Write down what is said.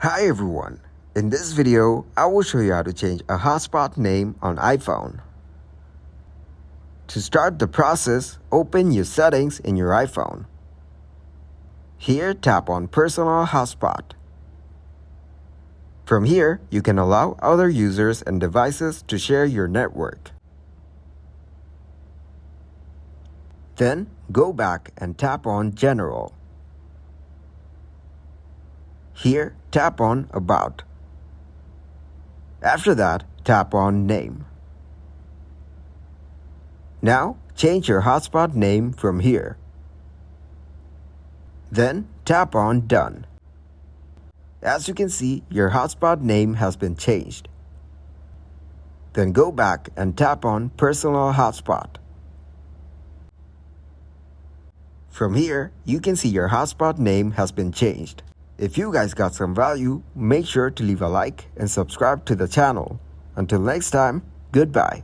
Hi everyone, in this video I will show you how to change a hotspot name on iPhone. To start the process, open your settings in your iPhone. Here tap on Personal Hotspot. From here, you can allow other users and devices to share your network. Then go back and tap on General. Here, tap on About. After that, tap on Name. Now, change your hotspot name from here. Then, tap on Done. As you can see, your hotspot name has been changed. Then go back and tap on Personal Hotspot. From here, you can see your hotspot name has been changed. If you guys got some value, make sure to leave a like and subscribe to the channel. Until next time, goodbye.